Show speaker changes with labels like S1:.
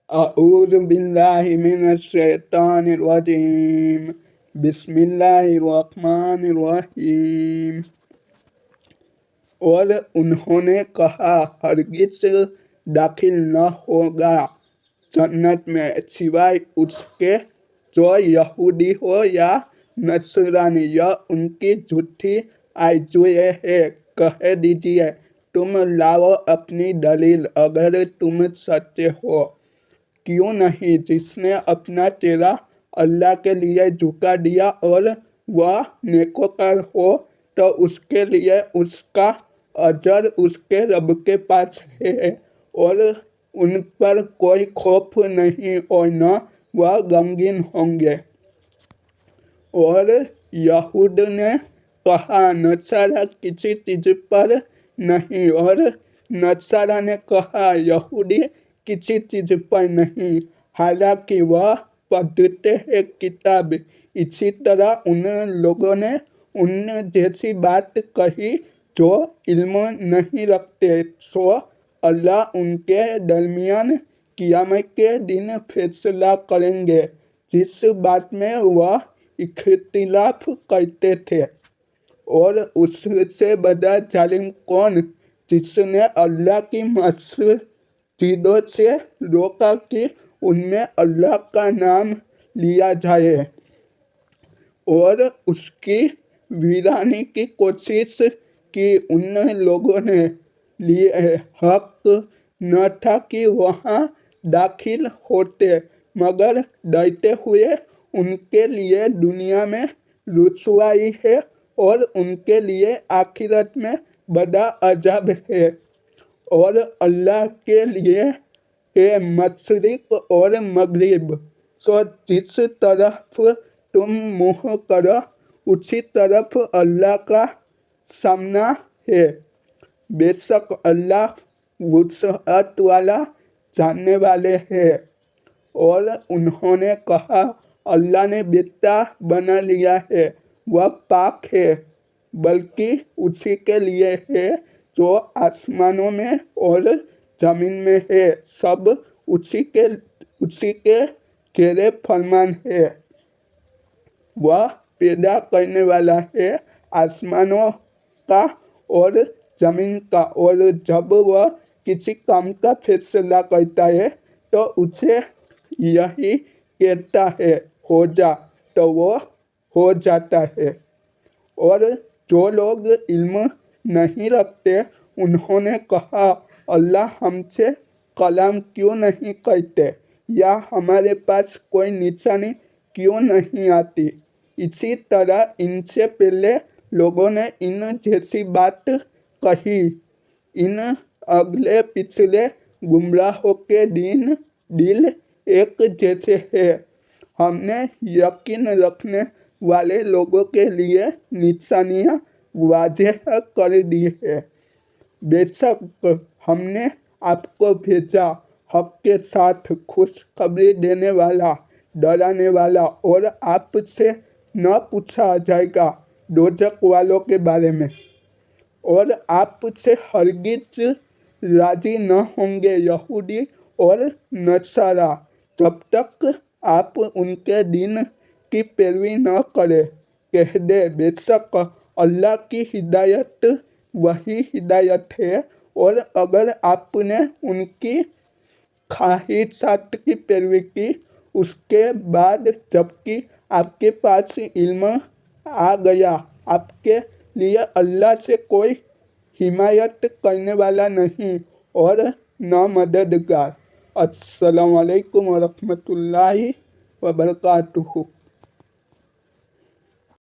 S1: أعوذ بالله من الشیطان الرجیم بسم اللہ الرحمن الرحیم۔ اور انہوں نے کہا ہرگز داخل نہ ہوگا جنت میں سوائے اس کے جو یہودی ہو یا نصرانی، یا ان کی جھوٹی آرزوئیں ہیں۔ کہہ دیجیے تم لاؤ اپنی دلیل اگر تم سچے ہو۔ کیوں نہیں؟ جس نے اپنا چہرہ اللہ کے لیے جھکا دیا اور وہ نیکوکار ہو تو اس کے لیے اس کا اجر اس کے رب کے پاس ہے، اور ان پر کوئی خوف نہیں اور نہ وہ غمگین ہوں گے۔ اور یہود نے کہا نصارہ کسی چیز پر نہیں، اور نصارہ نے کہا یہودی کسی چیز پر نہیں، حالانکہ وہ پڑھتے ہیں کتاب۔ اسی طرح ان لوگوں نے ان جیسی بات کہی جو علم نہیں رکھتے، سو اللہ ان کے درمیان قیامت کے دن فیصلہ کریں گے جس بات میں وہ اختلاف کرتے تھے۔ اور اس سے بڑا ظالم کون، جس نے اللہ کی مسجدوں سے روکا کہ ان میں اللہ کا نام لیا جائے، اور اس کی ویرانی کی کوشش کی۔ ان لوگوں نے لیے حق نہ تھا کہ وہاں داخل ہوتے، مگر ڈرتے ہوئے ان کے لیے دنیا میں رسوائی ہے اور ان کے لیے آخرت میں بڑا عذاب ہے۔ اور اللہ کے لیے ہے مشرق اور مغرب، سو جس طرف تم منہ کرو اسی طرف اللہ کا سامنا ہے۔ بے شک اللہ وسعت والا جاننے والے ہے۔ اور انہوں نے کہا اللہ نے بیٹا بنا لیا ہے، وہ پاک ہے، بلکہ اسی کے لیے ہے جو آسمانوں میں اور زمین میں ہے، سب اسی کے زیر فرمان ہے۔ وہ پیدا کرنے والا ہے آسمانوں کا اور زمین کا، اور جب وہ کسی کام کا فیصلہ کرتا ہے تو اسے یہی کہتا ہے ہو جا، تو وہ ہو جاتا ہے۔ اور جو لوگ علم نہیں رکھتے انہوں نے کہا اللہ ہم سے کلام کیوں نہیں کرتے، یا ہمارے پاس کوئی نشانی کیوں نہیں آتی۔ اسی طرح ان سے پہلے لوگوں نے ان جیسی بات کہی۔ ان اگلے پچھلے گمراہوں کے دل ایک جیسے ہیں۔ ہم نے یقین رکھنے والے لوگوں کے لیے نشانیاں واضح کر دی ہیں۔ بے شک ہم نے آپ کو بھیجا حق کے ساتھ، خوشخبری دینے والا، ڈرانے والا، اور آپ سے نہ پوچھا جائے گا دوزخ والوں کے بارے میں، اور آپ سے ہرگز راضی نہ ہوں گے یہودی اور نصارہ جب تک آپ ان کے دین کی پیروی نہ کریں۔ کہہ دے بے شک اللہ کی ہدایت وہی ہدایت ہے، اور اگر آپ نے ان کی خواہشات کی پیروی کی، اس کے بعد جبکہ آپ کے پاس علم آ گیا، آپ کے لیے اللہ سے کوئی حمایت کرنے والا نہیں اور نہ مددگار۔ السلام علیکم ورحمۃ اللہ وبرکاتہ۔